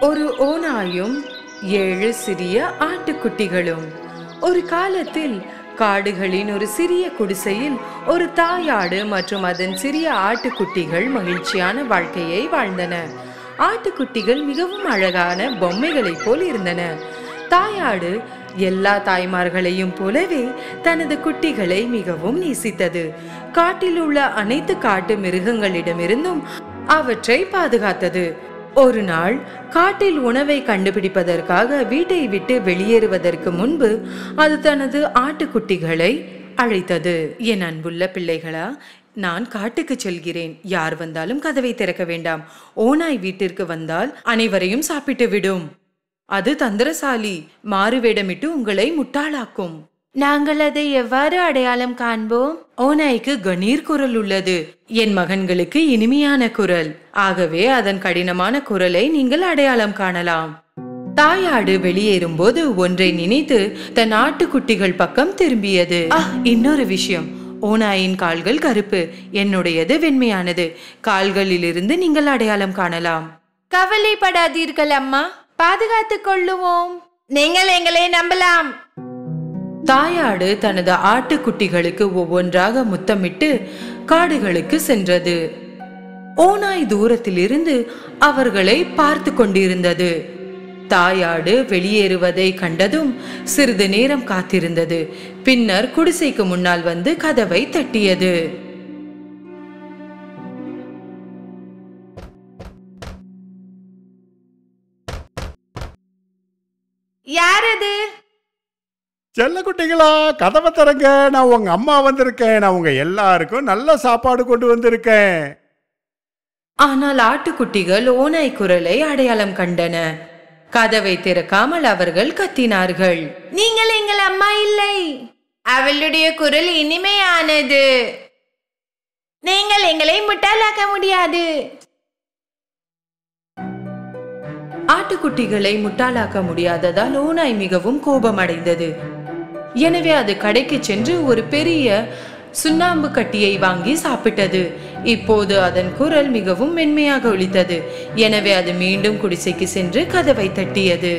ஒரு ஓநாயும் 7 சிறிய ஆட்டுக்குட்டிகளும். ஒரு காலத்தில் காடுகளின் ஒரு சிறிய குடிசையில் ஒரு தாயாடு மற்றும் அதன் சிறிய ஆட்டுக்குட்டிகள் மகிழ்ச்சியான வாழ்க்கையை வாழ்ந்தன. ஆட்டுக்குட்டிகள் மிகவும் அழகான பொம்மைகளைப் போல் இருந்தன. தாயாடு எல்லா தாய்மார்களையும் போலவே தனது குட்டிகளை மிகவும் நேசித்தது. காட்டில் உள்ள அனைத்து காட்டு மிருகங்களிடமிருந்தும் அவற்றை பாதுகாத்தது. ஒரு நாள் காட்டில் உணவை கண்டுபிடிப்பதற்காக வீட்டை விட்டு வெளியேறுவதற்கு முன்பு அது தனது ஆட்டுக்குட்டிகளை அழைத்தது. என் அன்புள்ள பிள்ளைகளா, நான் காட்டுக்கு செல்கிறேன். யார் வந்தாலும் கதவை திறக்க வேண்டாம். ஓநாய் வீட்டிற்கு வந்தால் அனைவரையும் சாப்பிட்டு விடும். அது தந்திரசாலி, மாறுவேடமிட்டு உங்களை முட்டாளாக்கும். நாங்கள் அதை எவ்வாறு அடையாளம் காண்போம்? ஓநாய்க்கு கணீர் குரல் உள்ளது. என் மகன்களுக்கு இனிமையான குரல். ஆகவே அதன் கடினமான குரலை நீங்கள் அடையாளம் காணலாம். தாயாடு வெளியேறும் போது ஒன்றை நினைத்து தன் ஆட்டுக்குட்டிகள் பக்கம் திரும்பியது. இன்னொரு விஷயம், ஓநாயின் கால்கள் கருப்பு, என்னுடையது வெண்மையானது. கால்களிலிருந்து நீங்கள் அடையாளம் காணலாம். கவலைப்படாதீர்கள் அம்மா, பாதுகாத்துக் கொள்ளுவோம். நீங்கள் எங்களை நம்பலாம். தாயாடு தனது ஆட்டுக்குட்டிகளுக்கு ஒவ்வொன்றாக முத்தமிட்டு காடுகளுக்கு சென்றது. ஓநாய் தூரத்தில் இருந்து அவர்களை பார்த்து கொண்டிருந்தது. தாயாடு வெளியேறுவதை கண்டதும் சிறிது நேரம் காத்திருந்தது. பின்னர் குடிசைக்கு முன்னால் வந்து கதவை தட்டியது. யாரது? செல்ல குட்டிகளா, கதவை திறங்க. நான் உங்க அம்மா வந்திருக்கேன். நான் உங்க எல்லாருக்கும் நல்ல சாப்பாடு கொண்டு வந்திருக்கேன். ஆனால் ஆட்டுக்குட்டிகள் ஓநாய் குரலை அடையாளம் கண்டன. கதவை திறக்காமல் அவர்கள் கத்தினார்கள். நீங்கள் எங்கள் அம்மா இல்லை. அவளுடைய குரல் இனிமையானது. நீங்கள் எங்களை முட்டாளாக்க முடியாது. ஆட்டுக்குட்டிகளை முட்டாளாக்க முடியாததால் ஓநாய் மிகவும் கோபமடைந்தது. எனவே அது கடைக்கு சென்று ஒரு பெரிய சுண்ணாம்பு கட்டியை வாங்கி சாப்பிட்டது. இப்போது அதன் குரல் மிகவும் மென்மையாக ஒலித்தது. எனவே அது மீண்டும் குடிசைக்கு சென்று கதவை தட்டியது.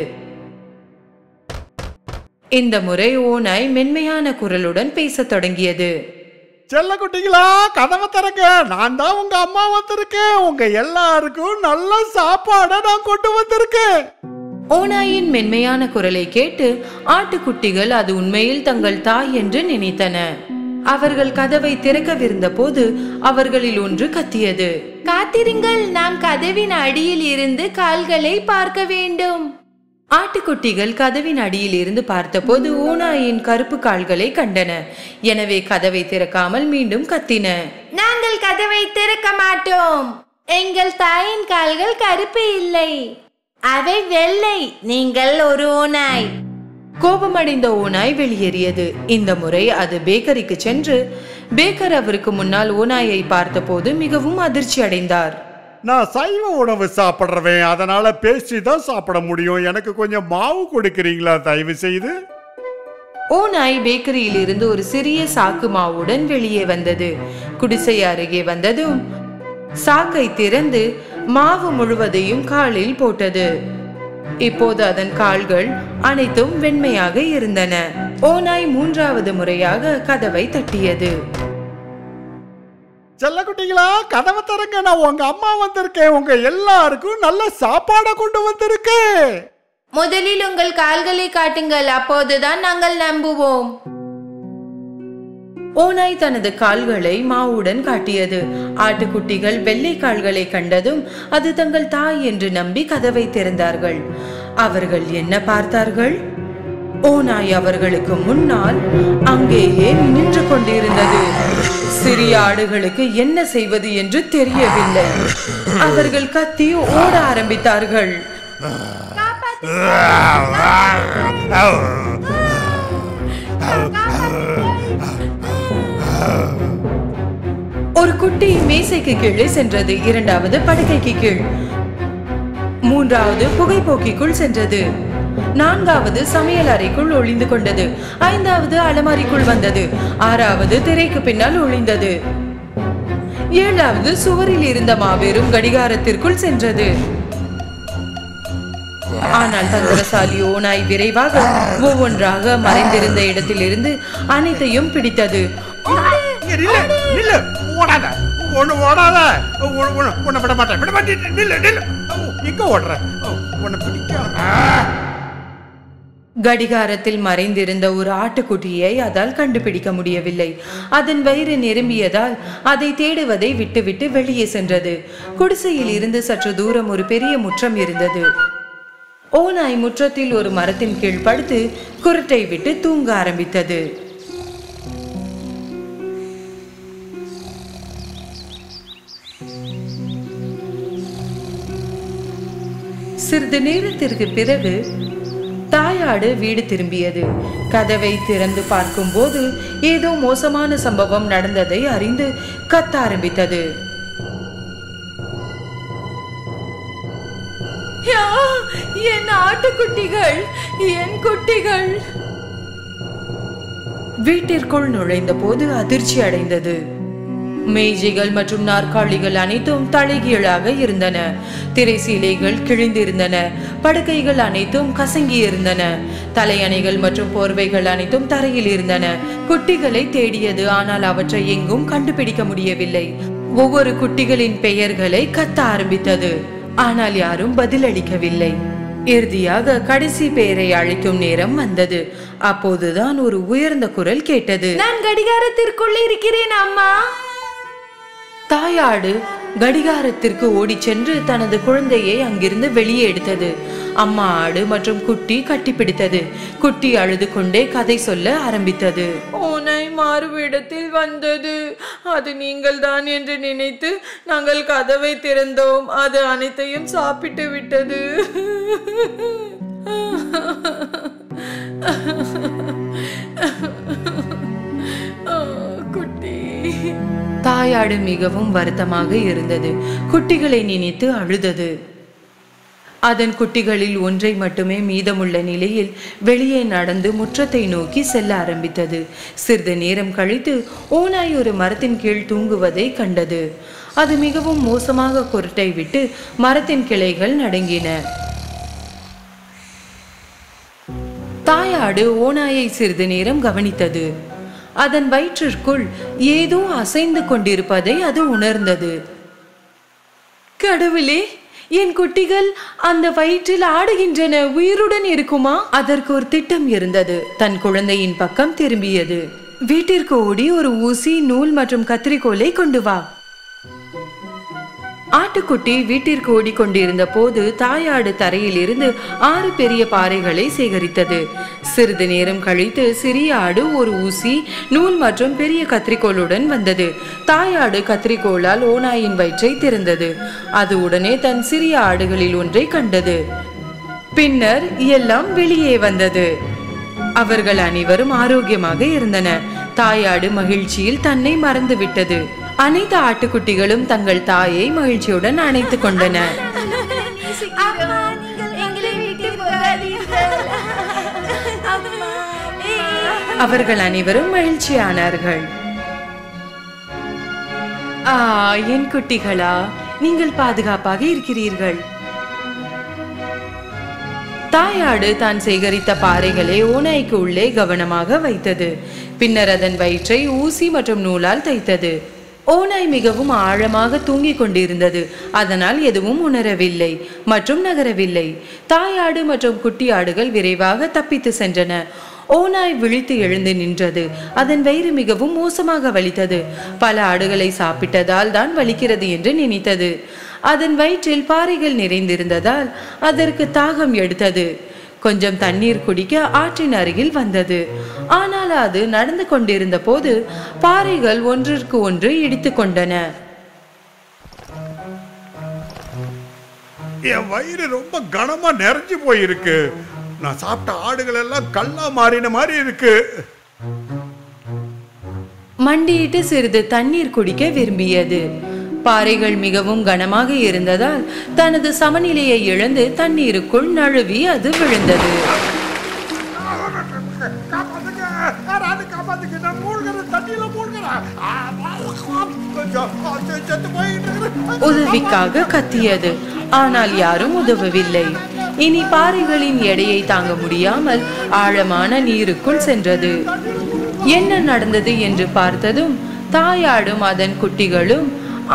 இந்த முறை ஓநாய் மென்மையான குரலுடன் பேசத் தொடங்கியது. செல்ல குட்டிகளா, கதவை திறங்க. நான் தான் உங்க அம்மா வந்திருக்கேன். உங்க எல்லாருக்கும் நல்ல சாப்பாடை நான் கொண்டு வந்திருக்கேன். ஓநாயின் மென்மையான குரலை கேட்டு ஆட்டுக்குட்டிகள் அது உண்மையில் தங்கள் தாய் என்று நினைத்தன. அவர்கள் கதவை திறக்கவிருந்த போது அவர்களில் ஒன்று கத்தியது. காத்திருங்கள், நாம் கதவின் அடியில் இருந்து கால்களை பார்க்க வேண்டும். ஆட்டுக்குட்டிகள் கதவின் அடியில் இருந்து பார்த்தபோது ஓநாயின் கருப்பு கால்களை கண்டன. எனவே கதவை திறக்காமல் மீண்டும் கத்தின. நாங்கள் கதவை திறக்க மாட்டோம். எங்கள் தாயின் கால்கள் கருப்பு இல்லை, அவை வெள்ளை. நீங்கள் ஒரு ஓநாய். கோபமடைந்த ஓநாய் வெளியேறியது. இந்த முறை அது பேக்கரிக்கு சென்று பேக்கர் அவருக்கு முன்னால் ஓநாயை பார்த்தபோது மிகவும் அதிர்ச்சி அடைந்தார். நான் சைவ உணவு சாப்பிட்றவேன், அதனால பேசி தான் சாப்பிட முடியும். எனக்கு கொஞ்சம் மாவு கொடுக்கிறீங்களா தயவு செய்து? ஓநாய் பேக்கரியில் இருந்து ஒரு சிறிய சாக்கு மாவுடன் வெளியே வந்தது. குடிசை அருகே வந்ததும் சாக்கை திறந்து மாவு முழுவதையும் காலில் போட்டது. இப்போது அதன் கால்கள் அனைத்தும் வெண்மையாக இருந்தன. ஓநாய் 3வது முறையாக கதவை தட்டியது. செல்ல குட்டிகளா, கதவை திறங்க. நான் உங்க அம்மா வந்திருக்கேன். உங்க எல்லாருக்கும் நல்ல சாப்பாடை கொண்டு வந்திருக்கேன். முதலில் உங்கள் கால்களை காட்டுங்கள், அப்போதுதான் நாங்கள் நம்புவோம். ஓநாய் தனது கால்களை மாவுடன் காட்டியது. ஆட்டுக்குட்டிகள் வெள்ளை கால்களை கண்டதும் அது தங்கள் தாய் என்று நம்பி கதவை திறந்தார்கள். அவர்கள் என்ன பார்த்தார்கள்? ஓநாய் அவர்களுக்கு முன்னால் அங்கேயே நின்று கொண்டிருந்தது. சிறிய ஆடுகளுக்கு என்ன செய்வது என்று தெரியவில்லை. அவர்கள் கத்தி ஓட ஆரம்பித்தார்கள். ஒரு குட்டி மேசைக்கு கீழே சென்றது. 2வது படுக்கைக்கு கீழ், 3வது புகைப்போக்கிக்குள் சென்றது. 4வது சமையல் அறைக்குள் ஒளிந்து கொண்டது. 5வது அலமாரிக்குள் வந்தது. 6வது திரைக்கு பின்னால் ஒளிந்தது. 7வது சுவரில் இருந்த மாபெரும் கடிகாரத்திற்குள் சென்றது. ஆனால் தந்திரசாலி ஓநாய் விரைவாக ஒவ்வொன்றாக மறைந்திருந்த இடத்திலிருந்து அனைத்தையும் பிடித்தது. கடிகாரத்தில் மறைந்திருந்த ஒரு ஆட்டுக்குட்டியை அதால் கண்டுபிடிக்க முடியவில்லை. அதன் வயிறு நிரம்பியதால் அதை தேடுவதை விட்டுவிட்டு வெளியே சென்றது. குடிசையில் இருந்து சற்று தூரம் ஒரு பெரிய முற்றம் இருந்தது. ஓநாய் முற்றத்தில் ஒரு மரத்தின் கீழ் படுத்து குருட்டை விட்டு தூங்க ஆரம்பித்தது. சிறிது நேரத்திற்கு பிறகு தாயாடு வீடு திரும்பியது. கதவை திறந்து பார்க்கும்போது ஏதோ மோசமான சம்பவம் நடந்ததை அறிந்து கத்த ஆரம்பித்தது. என் ஆட்டுக்குட்டிகள், என் குட்டிகள்! வீட்டிற்குள் நுழைந்த போது அதிர்ச்சி அடைந்தது. மேஜைகள் மற்றும் நாற்காலிகள் அனைத்தும் தலைகீழாக இருந்தன. திரைசீலைகள் கிழிந்திருந்தன. படுக்கைகள் அனைத்தும் கசங்கி இருந்தன. தலையணைகள் மற்றும் போர்வைகள் அனைத்தும் தரையில் இருந்தன. குட்டிகளை தேடியது, ஆனால் அவற்றை எங்கும் கண்டுபிடிக்க முடியவில்லை. ஒவ்வொரு குட்டிகளின் பெயர்களை கத்த ஆரம்பித்தது, ஆனால் யாரும் பதிலளிக்கவில்லை. இறுதியாக கடைசி பெயரை அழைக்கும் நேரம் வந்தது. அப்போதுதான் ஒரு உயர்ந்த குரல் கேட்டது. நான் கடிகாரத்திற்குள் இருக்கிறேன் அம்மா. தாயாடு கடிகாரத்திற்கு ஓடி சென்று தனது குழந்தையை அங்கிருந்து வெளியே எடுத்தது. அம்மா ஆடு மற்றும் குட்டி கட்டிப்பிடித்தது. குட்டி அழுது கொண்டே கதை சொல்ல ஆரம்பித்தது. ஓநாய் மாறுவிடத்தில் வந்தது. அது நீங்கள் தான் என்று நினைத்து நாங்கள் கதவை திறந்தோம். அது அனைத்தையும் சாப்பிட்டு விட்டது. குட்டி. தாயாடு மிகவும் வருத்தமாக இருந்தது. குட்டிகளை நினைத்து அழுதது. அதன் குட்டிகளில் ஒன்றை மட்டுமே மீதமுள்ள நிலையில் வெளியே நடந்து முற்றத்தை நோக்கி செல்ல ஆரம்பித்தது. சிறிது நேரம் கழித்து ஓநாய் ஒரு மரத்தின் கீழ் தூங்குவதை கண்டது. அது மிகவும் மோசமாக குருட்டை விட்டு மரத்தின் கிளைகள் நடுங்கின. தாயாடு ஓநாயை சிறிது நேரம் கவனித்தது. அதன் வயிற்றிற்குள் ஏதோ அசைந்து கொண்டிருப்பதை அது உணர்ந்தது. கடவுளே, என் குட்டிகள் அந்த வயிற்றில் ஆடுகின்றன, உயிருடன் இருக்குமா? அதற்கு ஒரு திட்டம் இருந்தது. தன் குழந்தையின் பக்கம் திரும்பியது. வீட்டிற்கு ஓடி ஒரு ஊசி, நூல் மற்றும் கத்திரிக்கோலை கொண்டு வா. ஆட்டுக்குட்டி வீட்டிற்கு ஓடிக்கொண்டிருந்த போது தாயாடு தரையில் இருந்து 6 பெரிய பாறைகளை சேகரித்தது. சிறிது நேரம் கழித்து சிறிய ஆடு ஒரு ஊசி, நூல் மற்றும் பெரிய கத்திரிக்கோளுடன் வந்தது. தாயாடு கத்திரிக்கோளால் ஓநாயின் வயிற்றை திறந்தது. அது உடனே தன் சிறிய ஆடுகளில் ஒன்றை கண்டது. பின்னர் எல்லாம் வெளியே வந்தது. அவர்கள் அனைவரும் ஆரோக்கியமாக இருந்தனர். தாயாடு மகிழ்ச்சியில் தன்னை மறந்துவிட்டது. அனைத்து ஆட்டுக்குட்டிகளும் தங்கள் தாயை மகிழ்ச்சியுடன் அணைத்துக் கொண்டன. அவர்கள் அனைவரும் மகிழ்ச்சியானார்கள். என் குட்டிகளா, நீங்கள் பாதுகாப்பாக இருக்கிறீர்கள். தாயாடு தான் சேகரித்த பாறைகளை ஓநாய்க்கு உள்ளே கவனமாக வைத்தது. பின்னர் அதன் வயிற்றை ஊசி மற்றும் நூலால் தைத்தது. ஓநாய் மிகவும் ஆழமாக தூங்கிக் கொண்டிருந்தது. அதனால் எதுவும் உணரவில்லை மற்றும் நகரவில்லை. தாயாடு மற்றும் குட்டி ஆடுகள் விரைவாக தப்பித்து சென்றன. ஓநாய் விழித்து எழுந்து நின்றது. அதன் வயிறு மிகவும் மோசமாக வலித்தது. பல ஆடுகளை சாப்பிட்டதால் தான் வலிக்கிறது என்று நினைத்தது. அதன் வயிற்றில் பாறைகள் நிறைந்திருந்ததால் அதற்கு தாகம் எடுத்தது. கொஞ்சம் தண்ணீர் குடிக்க ஆற்றின் அருகில் வந்தது. ஆனால் அது நடந்து கொண்டிருந்த போது பாறைகள் ஒன்றிற்கு ஒன்று இடித்து கொண்டன. என் வயிறு ரொம்ப கனமா நிறைஞ்சு போயிருக்கு. நான் சாப்பிட்ட ஆடுகள் எல்லாம் கல்லா மாறின மாதிரி இருக்கு. மண்டியிட்டு சிறிது தண்ணீர் குடிக்க விரும்பியது. பாறைகள் மிகவும் கனமாக இருந்ததால் தனது சமநிலையை இழந்து தண்ணீருக்குள் நழுவி அது விழுந்தது. உதவிக்காக கத்தியது. ஆனால் யாரும் உதவவில்லை. இனி பாறைகளின் எடையை தாங்க முடியாமல் ஆழமான நீருக்குள் சென்றது. என்ன நடந்தது என்று பார்த்ததும் தாயாடும் அதன் குட்டிகளும்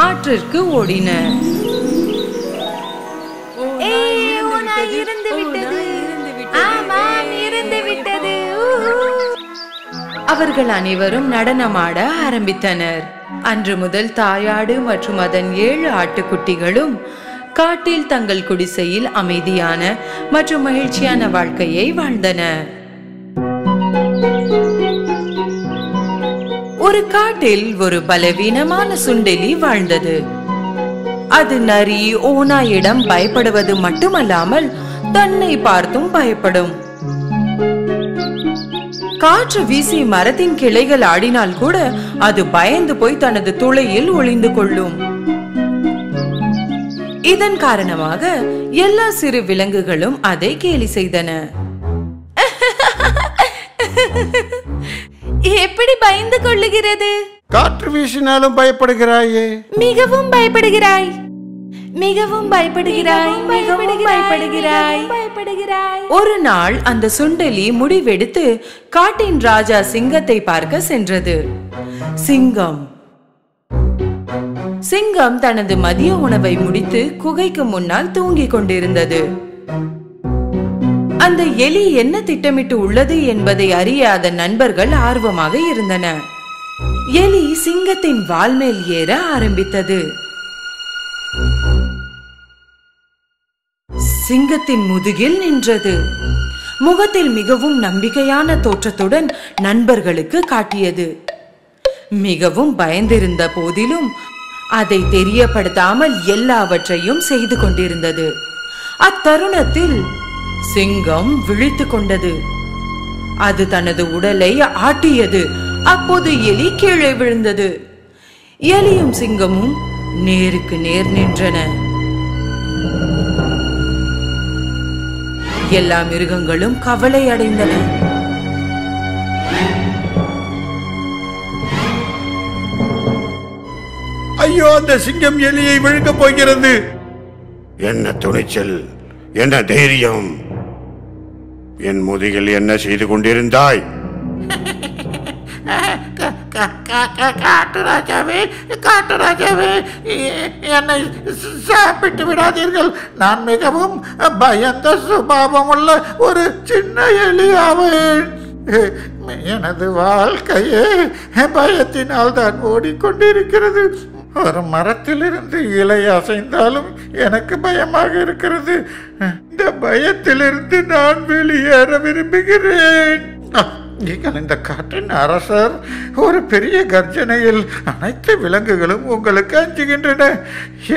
ஆற்றிற்கு ஓடின. அவர்கள் அனைவரும் நடனமாட ஆரம்பித்தனர். அன்று முதல் தாயாடு மற்றும் அதன் 7 ஆட்டுக்குட்டிகளும் காட்டில் தங்கள் குடிசையில் அமைதியான மற்றும் மகிழ்ச்சியான வாழ்க்கையை வாழ்ந்தன. ஒரு காட்டில் ஒரு பலவீனமான சுண்டெலி வாழ்ந்தது. அது நரி ஓநாயிடம் பயப்படுவது மட்டுமல்லாமல் தன்னை பார்த்தும் பயப்படும். காற்று வீசி மரத்தின் கிளைகள் ஆடினால் கூட அது பயந்து போய் தனது துளையில் ஒளிந்து கொள்ளும். இதன் காரணமாக எல்லா சிறு விலங்குகளும் அதை கேலி செய்தன. எப்படி பயந்து கொள்ளுகிறது? காற்று வீசினாலும் பயப்படுகிறாயே. மிகவும் பயப்படுகிறாய், மிகவும் பயப்படுகிறாய், மிகவும் பயப்படுகிறாய். ஒரு நாள் அந்த சுண்டெலி முடிவெடுத்து காட்டின் ராஜா சிங்கத்தை பார்க்க சென்றது. சிங்கம் தனது மதிய உணவை முடித்து குகைக்கு முன்னால் தூங்கிக் கொண்டிருந்தது. அந்த எலி என்ன திட்டமிட்டு உள்ளது என்பதை அறிய அதன் நண்பர்கள் ஆர்வமாக இருந்தனர். எலி சிங்கத்தின் வால் மேல் ஏற ஆரம்பித்தது. சிங்கத்தின் முதுகில் நின்றது. முகத்தில் மிகவும் நம்பிக்கையான தோற்றத்துடன் நண்பர்களுக்கு காட்டியது. மிகவும் பயந்திருந்த போதிலும் அதை தெரியப்படுத்தாமல் எல்லாவற்றையும் செய்து கொண்டிருந்தது. அத்தருணத்தில் சிங்கம் விழித்துக் கொண்டது. அது தனது உடலை ஆட்டியது. அப்போது எலி கீழே விழுந்தது. எலியும் சிங்கமும் நேருக்கு நேர் நின்றன. எல்லா மிருகங்களும் கவலை அடைந்தன. ஐயோ, அந்த சிங்கம் எலியை விழுங்க போகிறது. என்ன துணிச்சல், என்ன தைரியம்! என் முதுகில் என்ன செய்து கொண்டிருந்தாய்? காட்டுராஜாவே, காட்டுராஜாவே, என்னை சாப்பிட்டு விடாதீர்கள். நான் மிகவும் பயந்த சுபாவம் உள்ள ஒரு சின்ன எலி ஆவேன். எனது வாழ்க்கையே பயத்தினால் தான் ஓடிக்கொண்டிருக்கிறது. ஒரு மரத்திலிருந்து இலை அசைந்தாலும் எனக்கு பயமாக இருக்கிறது. இந்த பயத்திலிருந்து நான் வெளியேற விரும்புகிறேன். நீங்கள் இந்த காட்டின் அரசர். ஒரு பெரிய கர்ஜனையில் அனைத்து விலங்குகளும் உங்களுக்கு அஞ்சுகின்றன.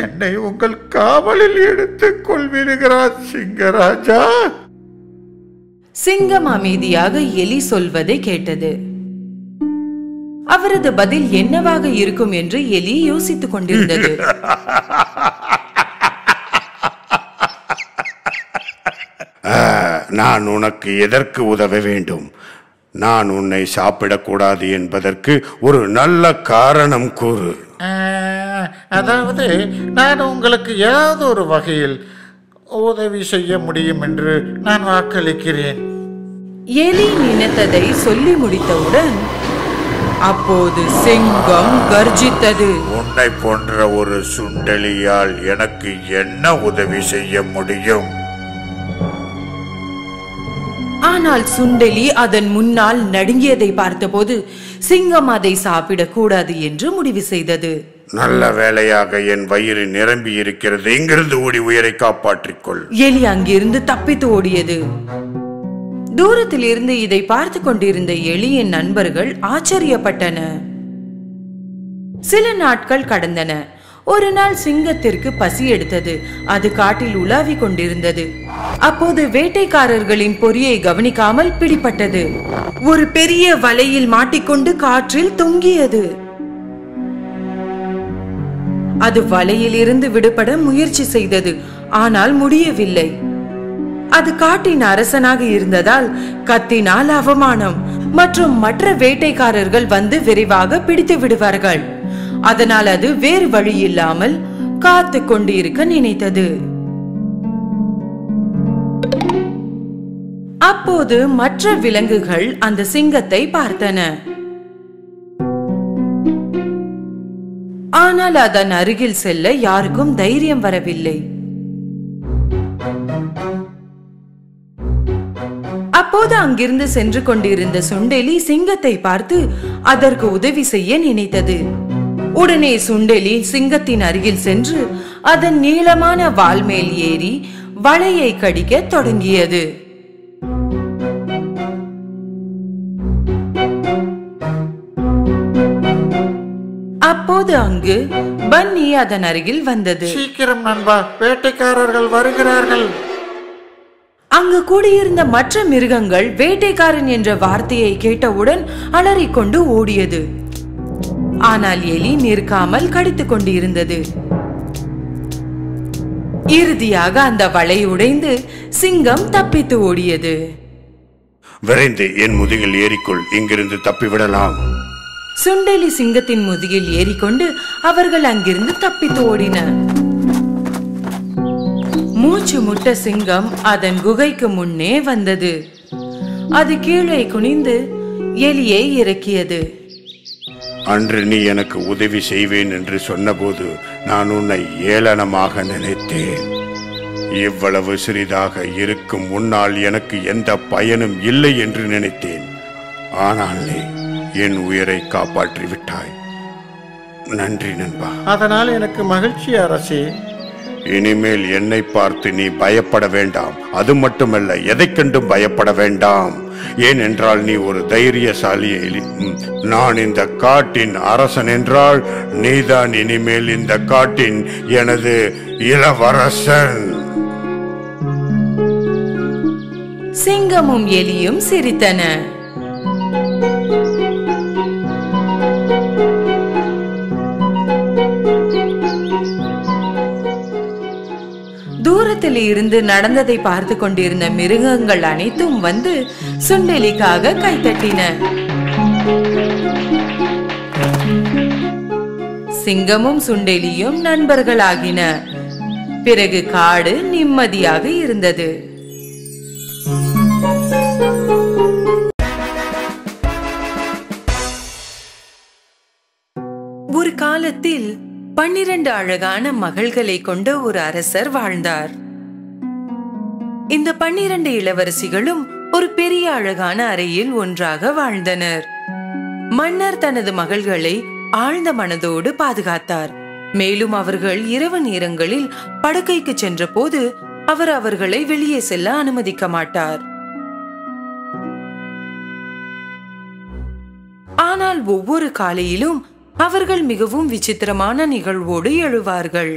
என்னை உங்கள் காவலில் எடுத்துக் கொள்வீர்களார் சிங்கராஜா. சிங்கம் அமைதியாக எலி சொல்வதை கேட்டது. அவரது பதில் என்னவாக இருக்கும் என்று எலி யோசித்துக் கொண்டிருந்தது. நான் உனக்கு எதற்கு உதவ வேண்டும்? நான் உன்னை சாப்பிடக்கூடாது என்பதற்கு ஒரு நல்ல காரணம் கூறு. அதாவது நான் உங்களுக்கு ஏதாவது ஒரு வகையில் உதவி செய்ய முடியும் என்று நான் வாக்களிக்கிறேன். எலி நினைத்ததை சொல்லி முடித்தவுடன் அப்போது சிங்கம் கர்ஜித்தது. உன்னை போன்ற ஒரு சுண்டெலியால் எனக்கு என்ன உதவி செய்ய முடியும்? ஆனால் சுண்டெலி அதன் முன்னால் நடுங்கியதை பார்த்தபோது சிங்கம் அதை சாப்பிடக் கூடாது என்று முடிவு செய்தது. நல்ல வேளையாக என் வயிறு நிரம்பி இருக்கிறது. இங்கிருந்து ஓடி உயிரை காப்பாற்றிக் கொள். எலி அங்கிருந்து தப்பித்து ஓடியது. தூரத்தில் இருந்து இதை பார்த்து கொண்டிருந்த எலியின் நண்பர்கள் ஆச்சரியப்பட்டன. சில நாட்கள் கடந்தன. ஒரு நாள் சிங்கத்திற்கு பசி எடுத்தது. அது காட்டில் உலாவிக் கொண்டிருந்தது. அப்போது வேட்டைக்காரர்களின் பொறியை கவனிக்காமல் பிடிபட்டது. ஒரு பெரிய வலையில் மாட்டிக்கொண்டு காற்றில் தொங்கியது. அது வலையில் இருந்து விடுபட முயற்சி செய்தது. ஆனால் முடியவில்லை. அது காட்டின் அரசனாக இருந்ததால் கத்தினால் அவமானம் மற்றும் மற்ற வேட்டைக்காரர்கள் வந்து விரைவாக பிடித்து விடுவார்கள். அதனால் அது வேறு வழி இல்லாமல் காத்து கொண்டு இருக்க நினைத்தது. அப்போது மற்ற விலங்குகள் அந்த சிங்கத்தை பார்த்தன. ஆனால் அதன் அருகில் செல்ல யாருக்கும் தைரியம் வரவில்லை. அப்போது அங்கிருந்து சென்று கொண்டிருந்த சுண்டெலி சிங்கத்தை பார்த்து அதற்கு உதவி செய்ய நினைத்தது. உடனே சுண்டெலி சிங்கத்தின் அருகில் சென்று அதன் நீளமான வால் மேல் ஏறி வளையை கடிக்க தொடங்கியது. அப்போது அங்கு பன்னி அதன் அருகில் வந்தது. சீக்கிரம் நண்பா, வேட்டைக்காரர்கள் வருகிறார்கள். அங்கு கூடியிருந்த மற்ற மிருகங்கள் வேட்டைக்காரன் என்ற வார்த்தையை கேட்டவுடன் அலறிக்கொண்டு ஓடியது. ஆனால் எலி நிற்காமல் கடித்துக் கொண்டு இருந்தது. இறுதியாக அந்த வலை உடைந்து சிங்கம் தப்பித்து ஓடியது. விரைந்து என் முதுகில் ஏறிக்கொள், இங்கிருந்து தப்பிவிடலாம். சுண்டெலி சிங்கத்தின் முதுகில் ஏறிக்கொண்டு அவர்கள் அங்கிருந்து தப்பித்து ஓடின. மூச்சு முட்ட சிங்கம் அதன் குகைக்கு முன்னே வந்தது. அது கீழே குனிந்து எலியை இறக்கியது. அன்று நீ எனக்கு உதவி செய்வேன் என்று சொன்னபோது நான் உன்னை ஏளனமாக நினைத்தேன். இவ்வளவு சிறிதாக இருக்கும் முன்னால் எனக்கு எந்த பயனும் இல்லை என்று நினைத்தேன். ஆனால் நீ என் உயிரை காப்பாற்றி விட்டாய். நன்றி நண்பா. அதனால் எனக்கு மகிழ்ச்சி அரசே. இனிமேல் என்னை பார்த்து நீ பயப்பட வேண்டாம். அது மட்டுமல்ல, எதை கண்டும் பயப்பட வேண்டாம். ஏனென்றால் நீ ஒரு தைரியசாலி எலி. நான் இந்த காட்டின் அரசன் என்றால் நீதான் இனிமேல் இந்த காட்டின் எனது இளவரசன். சிங்கமும் எலியும் சிரித்தன. தூரத்தில் இருந்து நடந்ததை பார்த்து கொண்டிருந்த மிருகங்கள் அனைத்தும் வந்து சுண்டெலிக்காக கைத்தட்டின. சிங்கமும் சுண்டெலியும் நண்பர்களாகின. பிறகு காடு நிம்மதியாக இருந்தது. ஒரு காலத்தில் 12 அழகான மகள்களை கொண்ட ஒரு அரசர் வாழ்ந்தார். இந்த 12 இளவரசிகளும் ஒரு பெரிய அழகான அறையில் ஒன்றாக வாழ்ந்தனர். மன்னர் தனது மகள்களை ஆழ்ந்த மனதோடு பாதுகாத்தார். மேலும் அவர்கள் இரவு நேரங்களில் படுக்கைக்கு சென்ற போது அவர் அவர்களை வெளியே செல்ல அனுமதிக்க மாட்டார். ஆனால் ஒவ்வொரு காலையிலும் அவர்கள் மிகவும் விசித்திரமான நிகழ்வோடு எழுவார்கள்.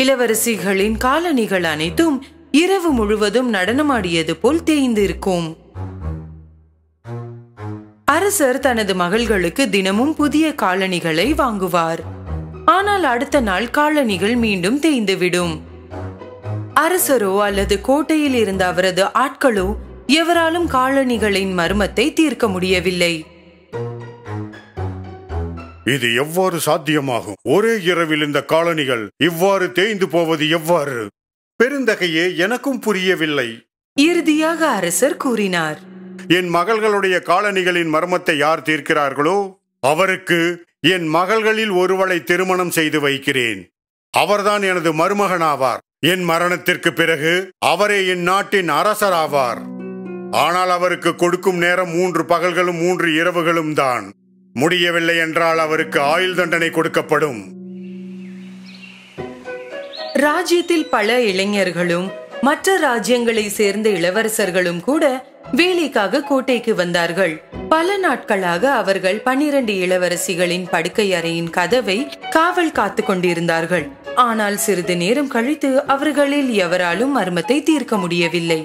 இளவரசிகளின் காலணிகள் அனைத்தும் இரவு முழுவதும் நடனமாடியது போல் தேய்ந்து இருக்கும். அரசர் தனது மகள்களுக்கு தினமும் புதிய காலணிகளை வாங்குவார். ஆனால் அடுத்த நாள் காலணிகள் மீண்டும் தேய்ந்துவிடும். அரசரோ அல்லது கோட்டையில் இருந்த அவரது ஆட்களோ எவராலும் காலணிகளின் மர்மத்தை தீர்க்க முடியவில்லை. இது எவ்வாறு சாத்தியமாகும்? ஒரே இரவில் இந்த காலணிகள் இவ்வாறு தேய்ந்து போவது எவ்வாறு? பெருந்தகையே, எனக்கும் புரியவில்லை. இறுதியாக அரசர் கூறினார், என் மகள்களுடைய காலணிகளின் மர்மத்தை யார் தீர்க்கிறார்களோ அவருக்கு என் மகள்களில் ஒருவளை திருமணம் செய்து வைக்கிறேன். அவர்தான் எனது மருமகனாவார். என் மரணத்திற்கு பிறகு அவரே என் நாட்டின் அரசராவார். ஆனால் அவருக்கு கொடுக்கும் நேரம் 3 பகல்களும் 3 இரவுகளும் தான். முடியவில்லை என்றால் அவருக்கு ஆயுள் தண்டனை கொடுக்கப்படும். ராஜ்யத்தில் பல இளைஞர்களும் மற்ற ராஜ்யங்களை சேர்ந்த இளவரசர்களும் கூட வேலைக்காக கோட்டைக்கு வந்தார்கள். பல நாட்களாக அவர்கள் 12 இளவரசிகளின் படுக்கை அறையின் கதவை காவல் காத்து கொண்டிருந்தார்கள். ஆனால் சிறிது நேரம் கழித்து அவர்களில் எவராலும் மர்மத்தை தீர்க்க முடியவில்லை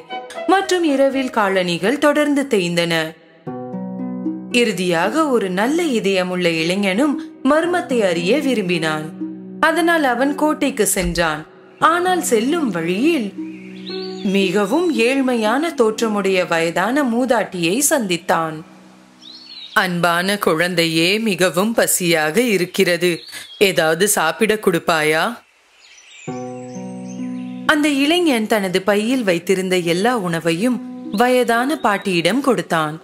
மற்றும் இரவில் காலணிகள் தொடர்ந்து தேய்ந்தன. இறுதியாக ஒரு நல்ல இதயமுள்ள இளைஞனும் மர்மத்தை அறிய விரும்பினான். அதனால் அவன் கோட்டைக்கு சென்றான். ஆனால் செல்லும் வழியில் மிகவும் ஏழ்மையான தோற்றமுடைய வயதான மூதாட்டியை சந்தித்தான். அன்பான குழந்தையே, மிகவும் பசியாக இருக்கிறது, ஏதாவது சாப்பிட கொடுப்பாயா? அந்த இளைஞன் தனது பையில் வைத்திருந்த எல்லா உணவையும் வயதான பாட்டியிடம் கொடுத்தான்.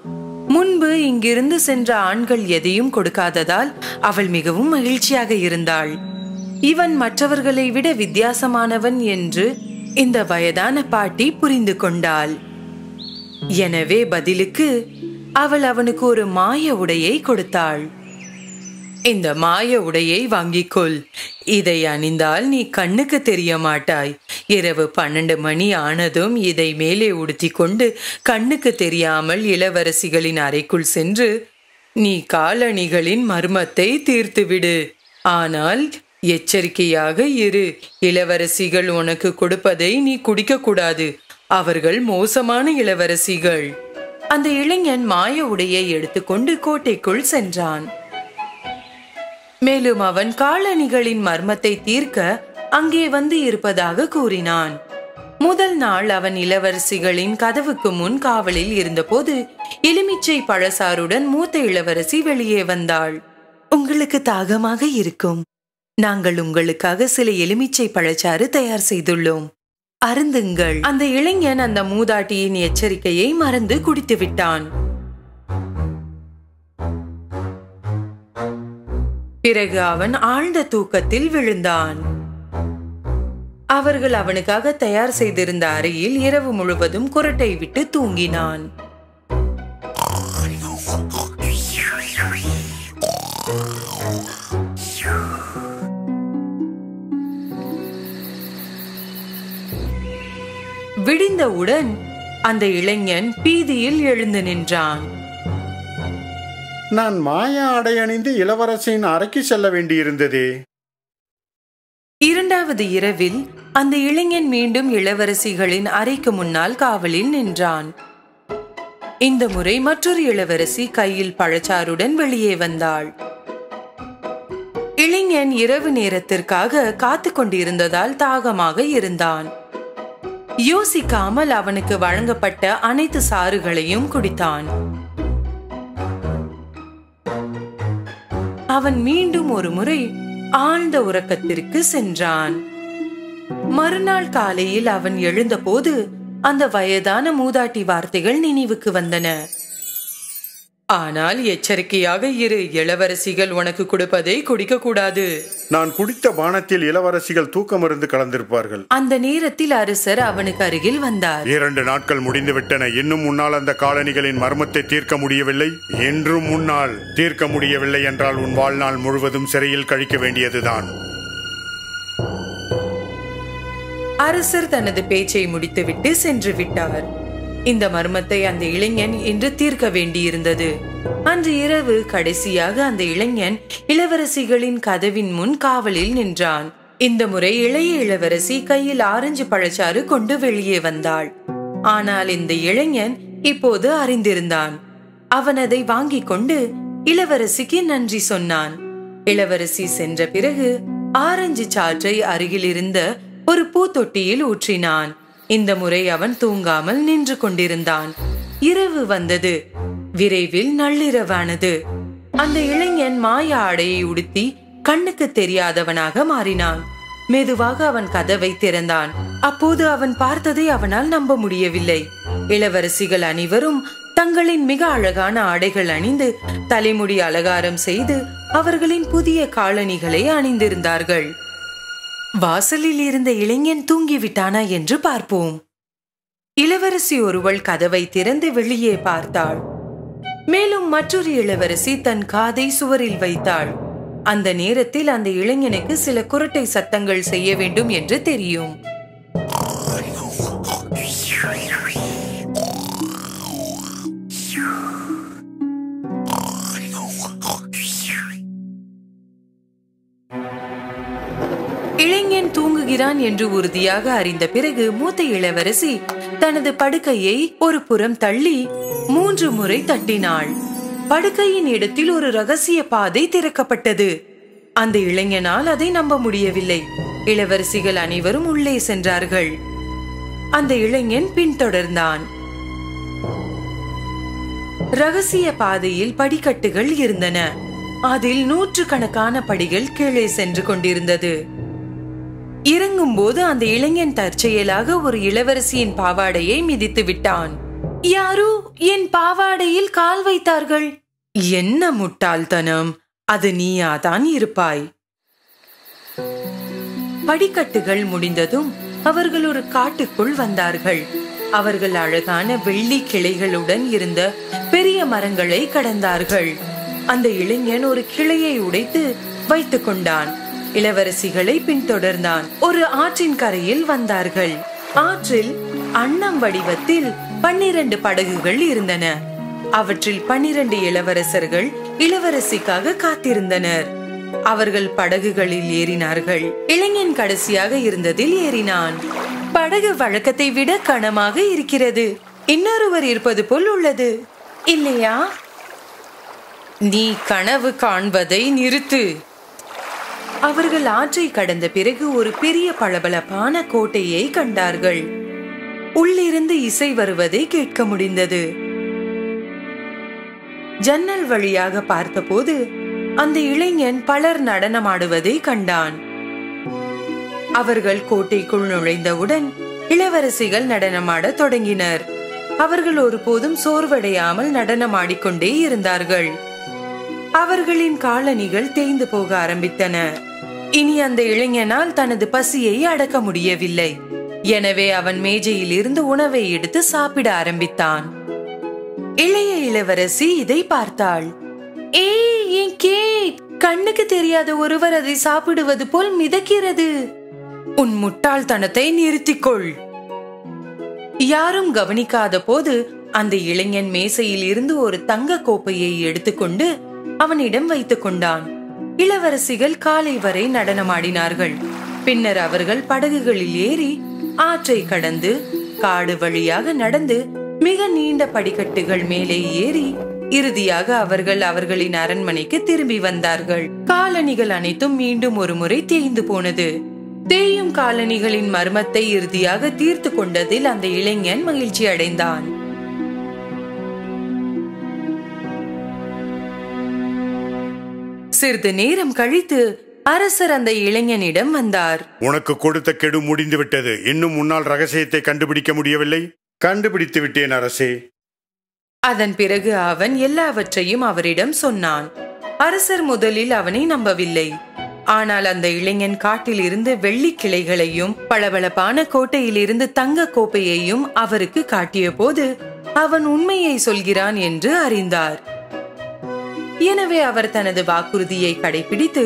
முன்பு இங்கிருந்து சென்ற ஆண்கள் எதையும் கொடுக்காததால் அவள் மிகவும் மகிழ்ச்சியாக இருந்தாள். இவன் மற்றவர்களை விட வித்தியாசமானவன் என்று இந்த வயதான பாட்டி புரிந்து கொண்டாள். எனவே பதிலுக்கு அவள் அவனுக்கு ஒரு மாய உடையை கொடுத்தாள். இந்த மாய உடையை வாங்கிக்கொள். இதை அணிந்தால் நீ கண்ணுக்கு தெரிய மாட்டாய். இரவு 12 மணி ஆனதும் இதை மேலே உடுத்தி கொண்டு கண்ணுக்கு தெரியாமல் இளவரசிகளின் அறைக்குள் சென்று நீ காலணிகளின் மர்மத்தை தீர்த்துவிடு. ஆனால் எச்சரிக்கையாக இரு. இளவரசிகள் உனக்கு கொடுப்பதை நீ குடிக்க கூடாது. அவர்கள் மோசமான இளவரசிகள். அந்த இளைஞன் மாய உடையை எடுத்துக்கொண்டு கோட்டைக்குள் சென்றான். மேலும் அவன் காலணிகளின் மர்மத்தை தீர்க்க அங்கே வந்து இருப்பதாக கூறினான். முதல் நாள் அவன் இளவரசிகளின் கதவுக்கு முன் காவலில் இருந்தபோது எலுமிச்சை பழசாறுடன் மூத்த இளவரசி வெளியே வந்தாள். உங்களுக்கு தாகமாக இருக்கும். நாங்கள் உங்களுக்காக சில எலுமிச்சை பழச்சாறு தயார் செய்துள்ளோம். அருந்துங்கள். அந்த இளைஞன் அந்த மூதாட்டியின் எச்சரிக்கையை மறந்து குடித்து விட்டான். பிறகு அவன் ஆழ்ந்த தூக்கத்தில் விழுந்தான். அவர்கள் அவனுக்காக தயார் செய்திருந்த அறையில் இரவு முழுவதும் குரட்டை விட்டு தூங்கினான். விடிந்தவுடன் அந்த இளைஞன் பீதியில் எழுந்து நின்றான். நான் மாய ஆடை அணிந்து இளவரசியின் அறைக்கு செல்ல வேண்டியிருந்ததே. இரண்டாவது இரவில் அந்த இளைஞன் மீண்டும் இளவரசிகளின் அறைக்கு முன்னால் காவலில் நின்றான். இந்த முறை மற்றொரு இளவரசி கையில் பழச்சாறுடன் வெளியே வந்தாள். இளைஞன் இரவு நேரத்திற்காக காத்து கொண்டிருந்ததால் தாகமாக இருந்தான். யோசிக்காமல் அவனுக்கு வழங்கப்பட்ட அனைத்து சாறுகளையும் குடித்தான். அவன் மீண்டும் ஒரு முறை ஆழ்ந்த உறக்கத்திற்கு சென்றான். மறுநாள் காலையில் அவன் எழுந்தபோது அந்த வயதான மூதாட்டி வார்த்தைகள் நினைவுக்கு வந்தன. ஆனால் எச்சரிக்கையாக இரு. இளவரசிகள் உனக்கு கொடுப்பதை குடிக்க கூடாது. நான் குடித்த பானத்தில் இளவரசிகள் தூக்க மருந்து கலந்திருப்பார்கள். அந்த நேரத்தில் அரசர் அவனுக்கு அருகில் வந்தார். 2 நாட்கள் முடிந்துவிட்டன. இன்னும் முன்னால் அந்த காலணிகளின் மர்மத்தை தீர்க்க முடியவில்லை. என்றும் முன்னால் தீர்க்க முடியவில்லை என்றால் உன் வாழ்நாள் முழுவதும் சிறையில் கழிக்க வேண்டியதுதான். அரசர் தனது பேச்சை முடித்துவிட்டு சென்று விட்டார். இந்த மர்மத்தை அந்த இளைஞன் இன்று தீர்க்க வேண்டியிருந்தது. அன்று இரவு கடைசியாக அந்த இளைஞன் இளவரசிகளின் கதவின் முன் காவலில் நின்றான். இந்த முறை இளைய இளவரசி கையில் ஆரஞ்சு பழச்சாறு கொண்டு வெளியே வந்தாள். ஆனால் இந்த இளைஞன் இப்போது அறிந்திருந்தான். அவன் அதை வாங்கிக் கொண்டு இளவரசிக்கு நன்றி சொன்னான். இளவரசி சென்ற பிறகு ஆரஞ்சு சாற்றை அருகில் இருந்த ஒரு பூத்தொட்டியில் ஊற்றினான். இந்த முறை அவன் தூங்காமல் நின்று கொண்டிருந்தான். இரவு வந்தது. விரைவில் நள்ளிரவானது. அந்த இளைஞன் மாய ஆடையை உடுத்தி கண்ணுக்கு தெரியாதவனாக மாறினான். மெதுவாக அவன் கதவை திறந்தான். அப்போது அவன் பார்த்ததை அவனால் நம்ப முடியவில்லை. இளவரசிகள் அனைவரும் தங்களின் மிக அழகான ஆடைகள் அணிந்து தலைமுடி அலங்காரம் செய்து அவர்களின் புதிய காலணிகளை அணிந்திருந்தார்கள். வாசலில் இருந்த இளைஞன் தூங்கிவிட்டானா என்று பார்ப்போம். இளவரசி ஒருவள் கதவை திறந்து வெளியே பார்த்தாள். மேலும் மற்றொரு இளவரசி தன் காதை சுவரில் வைத்தாள். அந்த நேரத்தில் அந்த இளைஞனுக்கு சில குரட்டை சத்தங்கள் செய்ய வேண்டும் என்று தெரியும். இளைஞன் தூங்குகிறான் என்று உறுதியாக அறிந்த பிறகு மூத்த இளவரசி தனது படுக்கையை ஒரு புறம் தள்ளி 3 முறை தட்டினாள். படுக்கையின் இடத்தில் ஒரு ரகசிய பாதை திறக்கப்பட்டது. அந்த இளைஞனால் அதை நம்ப முடியவில்லை. இளவரசிகள் அனைவரும் உள்ளே சென்றார்கள். அந்த இளைஞன் பின்தொடர்ந்தான். ரகசிய பாதையில் படிக்கட்டுகள் இருந்தன. அதில் 100கணக்கான படிகள் கீழே சென்று கொண்டிருந்தது. இறங்கும் போது அந்த இளைஞன் தற்செயலாக ஒரு இளவரசியின் பாவாடையை மிதித்து விட்டான். யாரோ என் பாவாடையில் கால் வைத்தார்கள். என்ன முட்டாள்தனம்! அது நீயாதான் இருப்பாய். படிக்கட்டுகள் முடிந்ததும் அவர்கள் ஒரு காட்டுக்குள் வந்தார்கள். அவர்கள் அழகான வெள்ளி கிளைகளுடன் இருந்த பெரிய மரங்களை கடந்தார்கள். அந்த இளைஞன் ஒரு கிளையை உடைத்து வைத்துக் கொண்டான். இளவரசிகளை பின்தொடர்ந்தான். ஒரு ஆற்றின் கரையில் வந்தார்கள். ஆற்றில் அன்னம் வடிவத்தில் 12 படகுகள் இருந்தன. அவற்றில் 12 இளவரசர்கள் இளவரசிக்காக காத்திருந்தனர். அவர்கள் படகுகளில் ஏறினார்கள். இளைஞன் கடைசியாக இருந்ததில் ஏறினான். படகு வழக்கத்தை விட கனமாக இருக்கிறது. இன்னொருவர் இருப்பது போல் உள்ளது, இல்லையா? நீ கனவு காண்பதை நிறுத்து. அவர்கள் ஆற்றை கடந்த பிறகு ஒரு பெரிய பளபளப்பான கோட்டையை கண்டார்கள். உள்ளிருந்து இசை வருவதை கேட்க முடிந்தது. ஜன்னல் வழியாக பார்த்தபோது அந்த இளைஞன் பலர் நடனமாடுவதை கண்டான். அவர்கள் கோட்டைக்குள் நுழைந்தவுடன் இளவரசிகள் நடனமாட தொடங்கினர். அவர்கள் ஒருபோதும் சோர்வடையாமல் நடனமாடிக்கொண்டே இருந்தார்கள். அவர்களின் காலணிகள் தேய்ந்து போக ஆரம்பித்தன. இனி அந்த இளைஞனால் தனது பசியை அடக்க முடியவில்லை. எனவே அவன் மேஜையில் இருந்து உணவை எடுத்து சாப்பிட ஆரம்பித்தான். இளைய இளவரசி இதை பார்த்தாள். ஏய், என் கேக்! கண்ணுக்கு தெரியாத ஒருவர் அதை சாப்பிடுவது போல் மிதக்கிறது. உன் முட்டாள்தனத்தை நிறுத்திக்கொள். யாரும் கவனிக்காத போது அந்த இளைஞன் மேசையில் இருந்து ஒரு தங்க கோப்பையை எடுத்துக்கொண்டு அவனிடம் வைத்துக் கொண்டான். இளவரசிகள் காலை வரை நடனமாடினார்கள். பின்னர் அவர்கள் படகுகளில் ஏறி ஆற்றை கடந்து காடு வழியாக நடந்து மிக நீண்ட படிக்கட்டுகள் மேலே ஏறி இறுதியாக அவர்கள் அவர்களின் அரண்மனைக்கு திரும்பி வந்தார்கள். காலணிகள் அனைத்தும் மீண்டும் ஒரு முறை தேய்ந்து போனது. தேயும் காலணிகளின் மர்மத்தை இறுதியாக தீர்த்து கொண்டதில் அந்த இளைஞன் மகிழ்ச்சி அடைந்தான். சிறிது நேரம் கழித்து அரசர் அந்த இளைஞனிடம் வந்தார். உனக்கு கொடுத்த கெடு முடிந்து விட்டது. இன்னும் முன்னால் ரகசியத்தை கண்டுபிடிக்க முடியவில்லை. கண்டுபிடித்து விட்டேன் அரசே. அதன் பிறகு அவன் எல்லாவற்றையும் அவரிடம் சொன்னான். அரசர் முதலில் அவனை நம்பவில்லை. ஆனால் அந்த இளைஞன் காட்டில் இருந்து வெள்ளி கிளைகளையும் பளபளப்பான கோட்டையில் இருந்து தங்க கோப்பையையும் அவருக்கு காட்டிய போது அவன் உண்மையை சொல்கிறான் என்று அறிந்தார். எனவே அவர் தனது வாக்குறுதியை கடைபிடித்து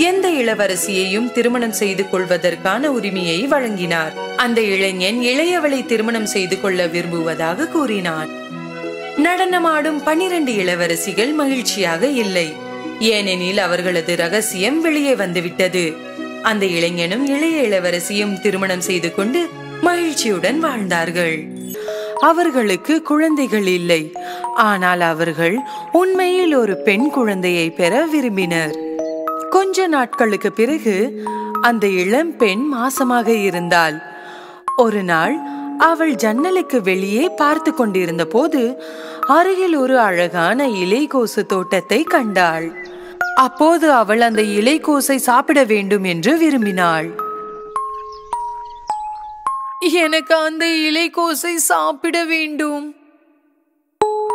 எந்த இளவரசியையும் திருமணம் செய்து கொள்வதற்கான உரிமையை வழங்கினார். அந்த இளைஞன் இளையவளை திருமணம் செய்து கொள்ள விரும்புவதாக கூறினான். நடனமாடும் 12 இளவரசிகள் மகிழ்ச்சியாக இல்லை. ஏனெனில் அவர்களது ரகசியம் வெளியே வந்துவிட்டது. அந்த இளைஞனும் இளைய இளவரசியும் திருமணம் செய்து கொண்டு மகிழ்ச்சியுடன் வாழ்ந்தார்கள். அவர்களுக்கு குழந்தைகள் இல்லை. ஆனால் அவர்கள் உண்மையில் ஒரு பெண் குழந்தையை பெற விரும்பினர். கொஞ்ச நாட்களுக்கு பிறகு அந்த இளம் பெண் மாசமாக இருந்தாள். ஒரு நாள் அவள் ஜன்னலுக்கு வெளியே பார்த்து கொண்டிருந்த போது அருகில் ஒரு அழகான இலைக்கோசு தோட்டத்தை கண்டாள். அப்போது அவள் அந்த இலைக்கோசை சாப்பிட வேண்டும் என்று விரும்பினாள். எனக்கு அந்த இலைக்கோசை சாப்பிட வேண்டும்.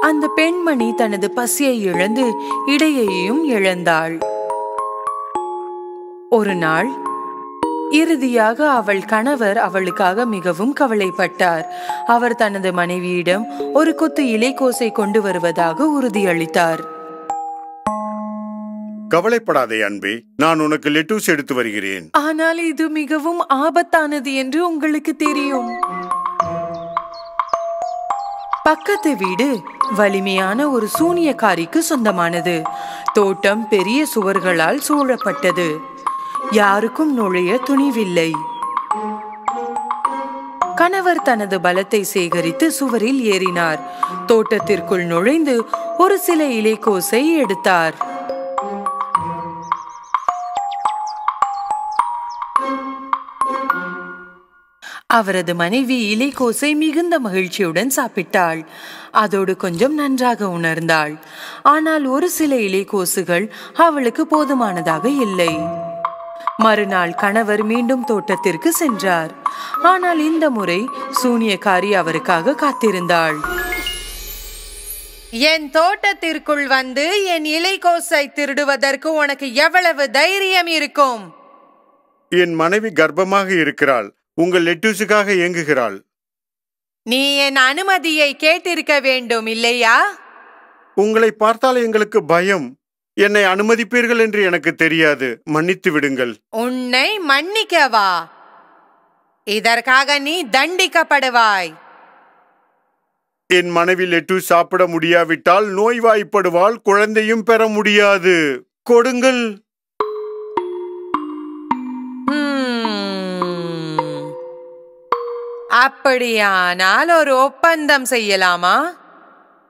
அந்த பெண்மணி தனது பசியை இழந்து இடையையும் இழந்தாள். ஒரு நாள் இறுதியாக அவள் கணவர் அவளுக்காக மிகவும் கவலைப்பட்டார். அவர் தனது மனைவியிடம் ஒரு கொத்து இலைக்கோசை கொண்டு வருவதாக உறுதியளித்தார். கவலைப்படாதே அன்பே, நான் உனக்கு லெட்டூஸ் எடுத்து வருகிறேன். ஆனால் இது மிகவும் ஆபத்தானது என்று உங்களுக்கு தெரியும். பக்கத்து வீடு வலிமையான ஒரு சூனியக்காரிக்கு சொந்தமானது. தோட்டம் பெரிய சுவர்களால் சூழப்பட்டது. யாருக்கும் நுழைய துணிவில்லை. கணவர் தனது பலத்தை சேகரித்து சுவரில் ஏறினார். தோட்டத்திற்குள் நுழைந்து ஒரு சில இலைக்கோசை எடுத்தார். அவரது மனைவி இலைக்கோசை மிகுந்த மகிழ்ச்சியுடன் சாப்பிட்டாள். அதோடு கொஞ்சம் நன்றாக உணர்ந்தாள். ஆனால் ஒரு சில இலைக்கோசுகள் அவளுக்கு போதுமானதாக இல்லை. மறுநாள் கணவர் மீண்டும் தோட்டத்திற்கு சென்றார். ஆனால் இந்த முறை சூனியக்காரி அவருக்காக காத்திருந்தாள். என் தோட்டத்திற்குள் வந்து என் இலைக்கோசை திருடுவதற்கு உனக்கு எவ்வளவு தைரியம் இருக்கும்? என் மனைவி கர்ப்பமாக இருக்கிறாள். உங்கள் லெட்டூஸுக்காக ஏங்குகிறாள். நீ என் அனுமதியை கேட்டிருக்க வேண்டும் இல்லையா? உங்களை பார்த்தால் எங்களுக்கு பயம். என்னை அனுமதிப்பீர்கள் என்று எனக்கு தெரியாது. மன்னித்து விடுங்கள். உன்னை மன்னிக்கவா? இதற்காக நீ தண்டிக்கப்படுவாய். என் மனைவி லெட்டூஸ் சாப்பிட முடியாவிட்டால் நோய்வாய்ப்படுவாள். குழந்தையும் பெற முடியாது. கொடுங்கள். அப்படியானால் ஒரு ஒப்பந்தம் செய்யலாமா?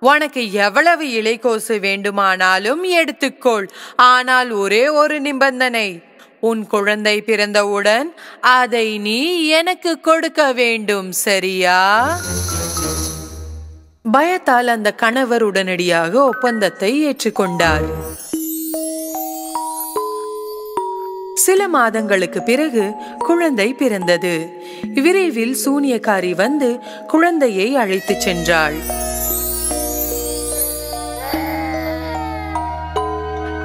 உனக்கு எவ்வளவு இலைக்கோசு வேண்டுமானாலும் எடுத்துக்கொள். ஆனால் ஒரே ஒரு நிபந்தனை. உன் குழந்தை பிறந்தவுடன் அதை நீ எனக்கு கொடுக்க வேண்டும், சரியா? பயத்தால் அந்த கணவர் உடனடியாக ஒப்பந்தத்தை ஏற்றுக்கொண்டார். சில மாதங்களுக்கு பிறகு குழந்தை பிறந்தது. விரைவில் சூனியக்காரி வந்து குழந்தையை அழைத்துச் சென்றாள்.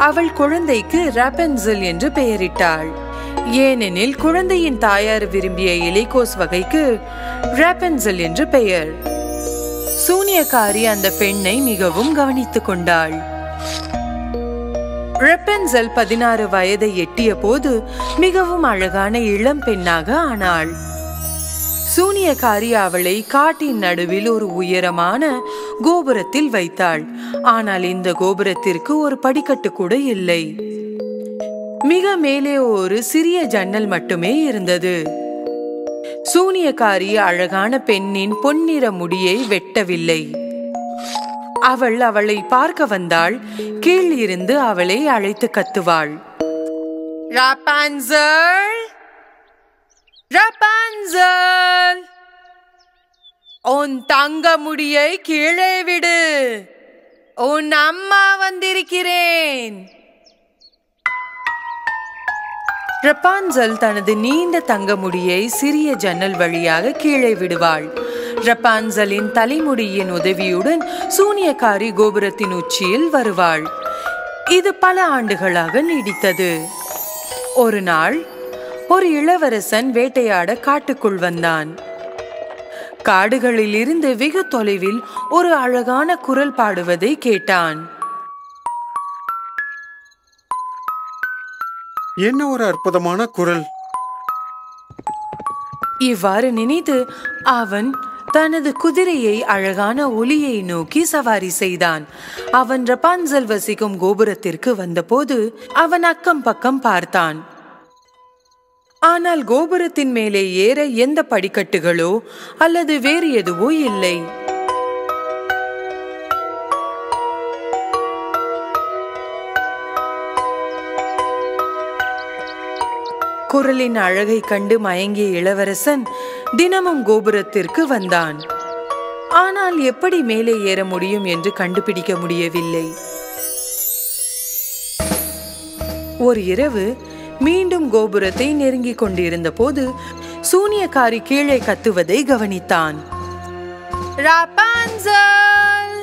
அவள் குழந்தைக்கு ராபன்சல் என்று பெயரிட்டாள். ஏனெனில் குழந்தையின் தாயார் விரும்பிய இலைக்கோஸ் வகைக்கு ராபன்சல் என்று பெயர். சூனியக்காரி அந்த பெண்ணை மிகவும் கவனித்துக் கொண்டாள். ராபன்சல் 16 வயதை எட்டிய போது மிகவும் அழகான இளம் பெண்ணாக ஆனாள். சூனியக்காரி அவளை காட்டின் நடுவில் ஒரு உயரமான கோபுரத்தில் வைத்தாள். ஆனால் இந்த கோபுரத்திற்கு ஒரு படிக்கட்டு கூட இல்லை. மிக மேலே ஒரு சிறிய ஜன்னல் மட்டுமே இருந்தது. சூனியக்காரி அழகான பெண்ணின் பொன்னிற முடியை வெட்டவில்லை. அவள் அவளை பார்க்க வந்தாள். கீழ் இருந்து அவளை அழைத்து கத்துவாள். ராபன்சல், ராபன்சல், உன் தங்க முடியை கீழே விடு. உன் அம்மா வந்திருக்கிறேன். ராபன்சல் தனது நீண்ட தங்க முடியை சிறிய ஜன்னல் வழியாக கீழே விடுவாள். ராபன்சலின் தலைமுடியின் உதவியுடன் சூனியக்காரி கோபுரத்தின் உச்சியில் வருவாள். இது பல ஆண்டுகளாக நீடித்தது. ஒரு நாள் ஒரு இளவரசன் வேட்டையாட காட்டுக்குள் வந்தான். காடுகளில் இருந்து வெகு தொலைவில் ஒரு அழகான குரல் பாடுவதை கேட்டான். என்ன ஒரு அற்புதமான குரல்! இவ்வாறு நினைத்து அவன் தனது குதிரையை அழகான ஒலியை நோக்கி சவாரி செய்தான். அவன் ராபன்சல் வசிக்கும் கோபுரத்திற்கு வந்தபோது அவன் அக்கம் பக்கம் பார்த்தான். ஆனால் கோபுரத்தின் மேலே ஏற எந்த படிக்கட்டுகளோ அல்லது வேறு எதுவோ இல்லை. குரலின் அழகை கண்டு மயங்கிய இளவரசன் தினமும் கோபுரத்திற்கு வந்தான். ஆனால் எப்படி மேலே ஏற முடியும் என்று கண்டுபிடிக்க முடியவில்லை. ஒரு இரவு மீண்டும் கோபுரத்தை நெருங்கிக் கொண்டிருந்த போது சூனியக்காரி கீழே கத்துவதை கவனித்தான். ராபன்சல்,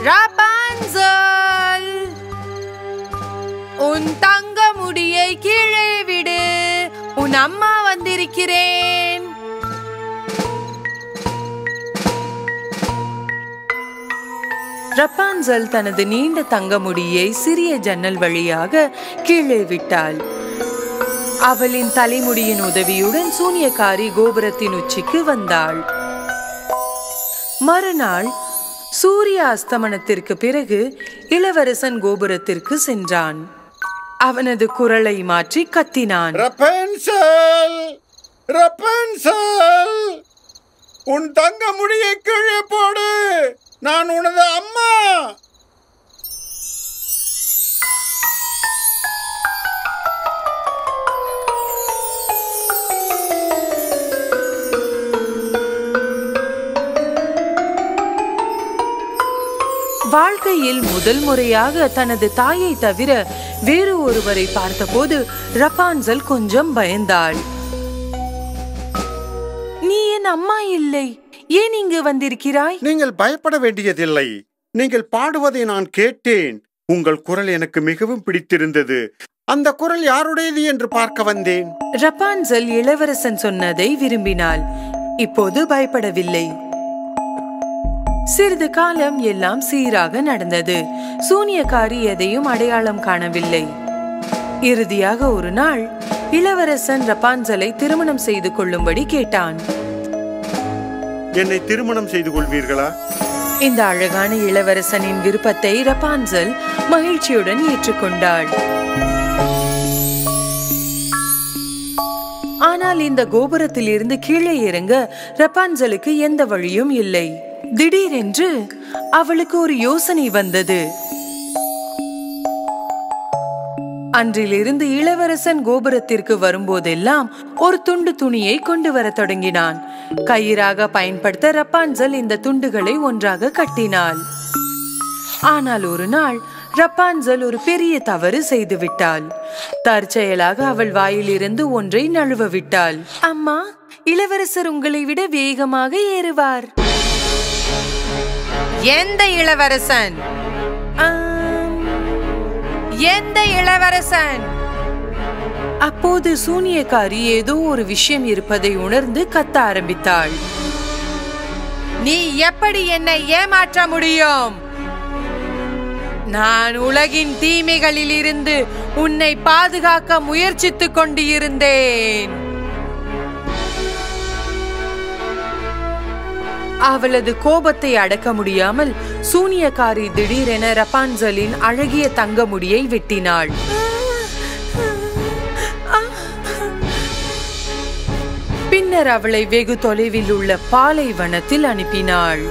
ராபன்சல், உன் தங்க முடியை கீழே விடு. உன் அம்மா வந்திருக்கிறேன். ராபன்சல் தனது நீண்ட தங்க முடியை சிறிய ஜன்னல் வழியாக கீழே விட்டாள். அவளின் தலைமுடியின் உதவியுடன் சூனியக்காரி கோபுரத்தின் உச்சிக்கு வந்தாள். மறுநாள் சூரிய அஸ்தமனத்திற்கு பிறகு இளவரசன் கோபுரத்திற்கு சென்றான். அவனது குரலை மாற்றி கத்தினான். ராபன்சல், ராபன்சல், உன் தங்க முடியை கீழே போடு. நான் உனது அம்மா. வாழ்க்கையில் முதல் முறையாக தனது தாயை தவிர வேறு ஒருவரை பார்த்தபோது ராபன்சல் கொஞ்சம் பயந்தாள். நீ என் அம்மா இல்லை, ஏன் இங்கு வந்திருக்கிறாய்? நீங்கள் பயப்பட வேண்டியதில்லை. நீங்கள் பாடுவதை நான் கேட்டேன். உங்கள் குரல் எனக்கு மிகவும் பிடித்திருந்தது. அந்த குரல் யாருடையது என்று பார்க்க வந்தேன். ரப்பான்சல் இளவரசன் சொன்னதை விரும்பினாள். இப்போது பயப்படவில்லை. சிறிது காலம் எல்லாம் சீராக நடந்தது. சூனியக்காரி எதையும் அடையாளம் காணவில்லை. இறுதியாக ஒரு நாள் இளவரசன் ரப்பான்சலை திருமணம் செய்து கொள்ளும்படி கேட்டான். என்னை திருமணம் செய்து கொள்வீர்களா? இந்த அழகான இளவரசனின் விருப்பத்தை ரப்பான்சல் மகிழ்ச்சியுடன் ஏற்றுக்கொண்டாள். ஆனால் இந்த கோபுரத்தில் இருந்து கீழே இறங்க ரப்பான்சலுக்கு எந்த வழியும் இல்லை. திடீரென்று அவளுக்கு ஒரு யோசனை வந்தது. அன்றிலிருந்து இளவரசன் கோபுரத்திற்கு வரும்போதெல்லாம் ஒரு துண்டு துணியை கொண்டு வர தொடங்கினான். கயிறாக பயன்படுத்த ரப்பான்சல் இந்த துண்டுகளை ஒன்றாக கட்டினாள். ஆனால் ஒரு நாள் ரப்பான்சல் ஒரு பெரிய தவறு செய்து விட்டாள். தற்செயலாக அவள் வாயிலிருந்து ஒன்றை நழுவ விட்டாள். அம்மா, இளவரசர் உங்களை விட வேகமாக ஏறுவார். எந்த இளவரசன்? எந்த இளவரசன்? அப்போது சூனியக்காரி ஏதோ ஒரு விஷயம் இருப்பதை உணர்ந்து கத்த ஆரம்பித்தாள். நீ எப்படி என்னை ஏமாற்ற முடியும்? நான் உலகின் தீமைகளில் இருந்து உன்னை பாதுகாக்க முயற்சித்துக் கொண்டு இருந்தேன். அவளது கோபத்தை அடக்க முடியாமல் சூனியக்காரி திடீரென ரப்பான்சலின் அழகிய தங்க முடியை வெட்டினாள். பின்னர் அவளை வெகு தொலைவில் உள்ள பாலைவனத்தில் அனுப்பினாள்.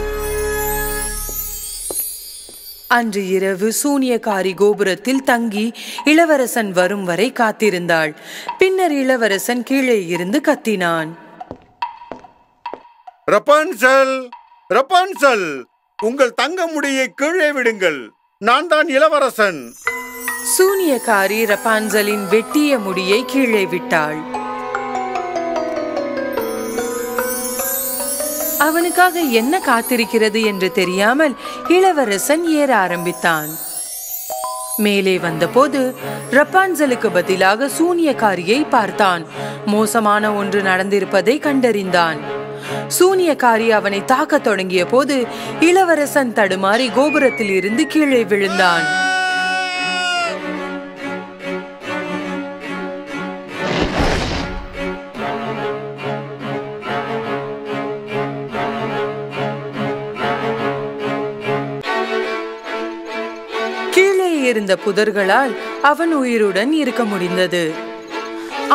அன்று இரவு சூனியக்காரி கோபுரத்தில் தங்கி இளவரசன் வரும் வரை காத்திருந்தாள். பின்னர் இளவரசன் கீழே இருந்து கத்தினான். ரப்பான்சல், ரப்பான்சல், உங்கள் தங்க முடியை கீழே விடுங்கள். நான் தான் இளவரசன். சூனியக்காரி ரப்பான்சலின் வெட்டிய முடியை கீழே விட்டாள். அவனுக்காக என்ன காத்திருக்கிறது என்று தெரியாமல் இளவரசன் ஏற ஆரம்பித்தான். மேலே வந்தபோது ரப்பான்சலுக்கு பதிலாக சூனியக்காரியை பார்த்தான். மோசமான ஒன்று நடந்திருப்பதை கண்டறிந்தான். சூனியக்காரி அவனை தாக்க தொடங்கிய போது இளவரசன் தடுமாறி கோபுரத்தில் இருந்து கீழே விழுந்தான். கீழே இருந்த புதர்களால் அவன் உயிருடன் இருக்க முடிந்தது.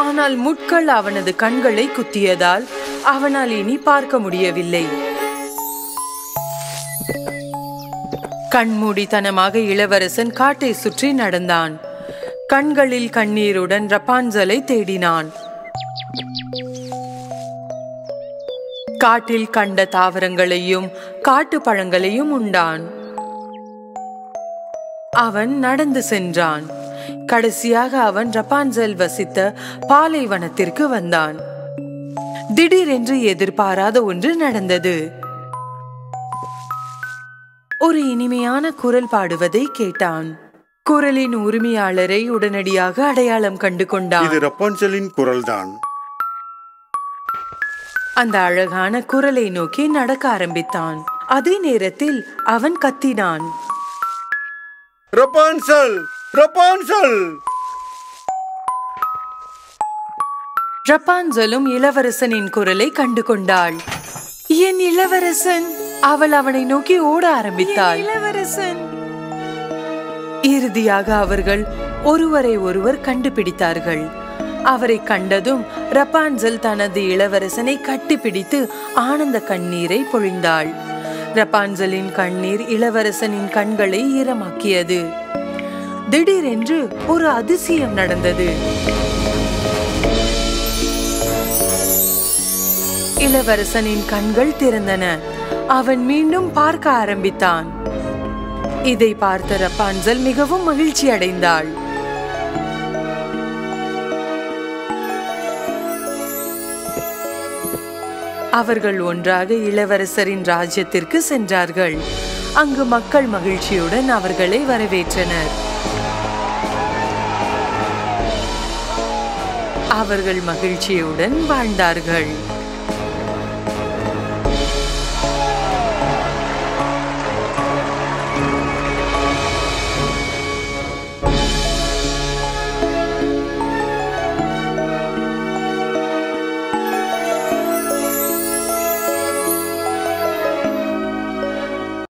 ஆனால் முட்கள் அவனது கண்களை குத்தியதால் அவனால் இனி பார்க்க முடியவில்லை. கண்மூடித்தனமாக இளவரசன் காட்டை சுற்றி நடந்தான். கண்களில் கண்ணீருடன் ரப்பான்சலை தேடினான். காட்டில் கண்ட தாவரங்களையும் காட்டு பழங்களையும் உண்டான். அவன் நடந்து சென்றான். கடைசியாக அவன் ரப்பான்சல் வசித்த பாலைவனத்திற்கு வந்தான். திடீரென்று எதிர்பாராத ஒன்று நடந்தது. ஒரு இனிமையான குரல் பாடுவதை கேட்டான். குரலின் உரிமையாளரை உடனடியாக அடையாளம் கண்டு கொண்டான். இது ரப்பான்சலின் குரல்தான். அந்த அழகான குரலை நோக்கி நடக்க ஆரம்பித்தான். அதே நேரத்தில் அவன் கத்தினான். ரப்பான்சல், ரப்பான்சல்! ரப்பான்சலும் இளவரசனின் குரலை கண்டு கொண்டாள். என் இளவரசன்! அவள் அவனை நோக்கி ஓட ஆரம்பித்தாள். இளவரசன்! இறுதியாக அவர்கள் ஒருவரை ஒருவர் கண்டுபிடித்தார்கள். அவரை கண்டதும் ரப்பான்சல் தனது இளவரசனை கட்டிப்பிடித்து ஆனந்த கண்ணீரை பொழிந்தாள். ரப்பான்சலின் கண்ணீர் இளவரசனின் கண்களை ஈரமாக்கியது. திடீரென்று ஒரு அதிசயம் நடந்தது. இளவரசனின் கண்கள் திறந்தன. அவன் மீண்டும் பார்க்க ஆரம்பித்தான். இதை பார்த்த ரப்பான்சல் மிகவும் மகிழ்ச்சி அடைந்தாள். அவர்கள் ஒன்றாக இளவரசரின் ராஜ்யத்திற்கு சென்றார்கள். அங்கு மக்கள் மகிழ்ச்சியுடன் அவர்களை வரவேற்றனர். அவர்கள் மகிழ்ச்சியுடன் வாழ்ந்தார்கள்.